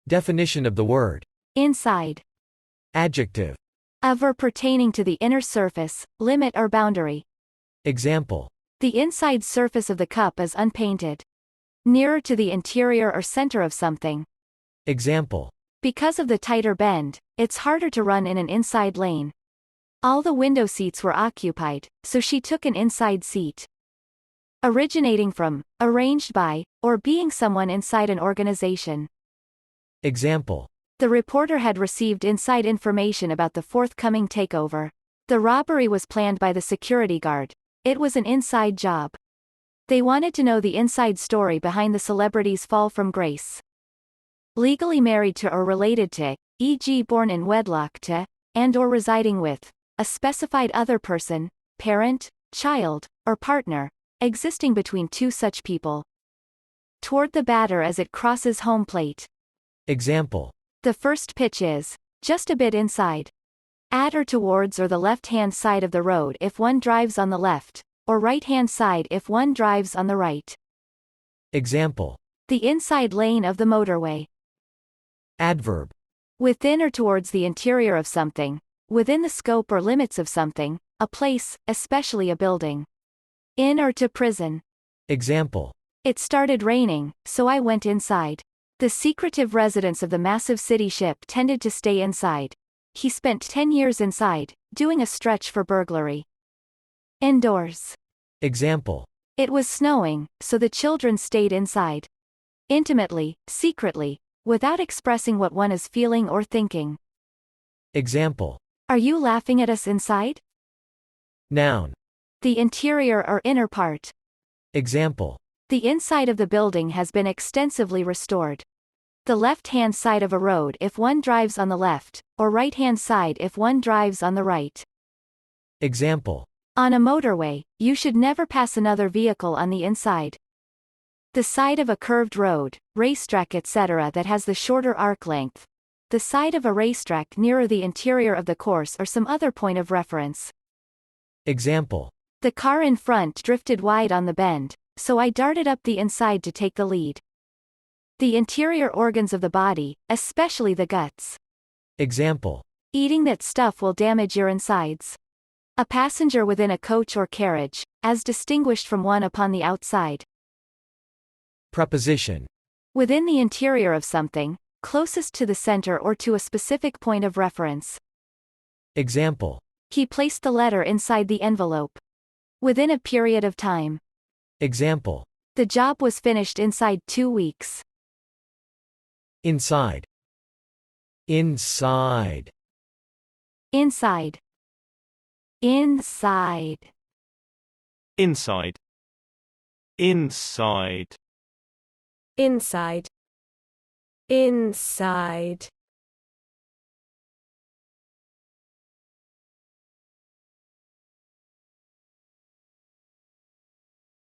Definition of the word. Inside. Adjective. A verb pertaining to the inner surface, limit or boundary. Example. The inside surface of the cup is unpainted. Nearer to the interior or center of something. Example. Because of the tighter bend, it's harder to run in an inside lane. All the window seats were occupied, so she took an inside seat. Originating from, arranged by, or being someone inside an organization. Example. The reporter had received inside information about the forthcoming takeover. The robbery was planned by the security guard. It was an inside job. They wanted to know the inside story behind the celebrity's fall from grace. Legally married to or related to, e.g. born in wedlock to, and or residing with, a specified other person, parent, child, or partner, existing between two such people. Toward the batter as it crosses home plate. Example. The first pitch is, just a bit inside. At or towards or the left-hand side of the road if one drives on the left, or right-hand side if one drives on the right. Example. The inside lane of the motorway. Adverb. Within or towards the interior of something, within the scope or limits of something, a place, especially a building. In or to prison. Example. It started raining, so I went inside. The secretive residents of the massive city ship tended to stay inside. He spent 10 years inside, doing a stretch for burglary. Indoors. Example. It was snowing, so the children stayed inside. Intimately, secretly, without expressing what one is feeling or thinking. Example. Are you laughing at us inside? Noun. The interior or inner part. Example. The inside of the building has been extensively restored. The left-hand side of a road if one drives on the left, or right-hand side if one drives on the right. Example. On a motorway, you should never pass another vehicle on the inside. The side of a curved road, racetrack etc. that has the shorter arc length. The side of a racetrack nearer the interior of the course or some other point of reference. Example. The car in front drifted wide on the bend, so I darted up the inside to take the lead. The interior organs of the body, especially the guts. Example. Eating that stuff will damage your insides. A passenger within a coach or carriage, as distinguished from one upon the outside. Preposition. Within the interior of something, closest to the center or to a specific point of reference. Example. He placed the letter inside the envelope. Within a period of time. Example. The job was finished inside 2 weeks. Inside. Inside. Inside. Inside. Inside. Inside. Inside. Inside.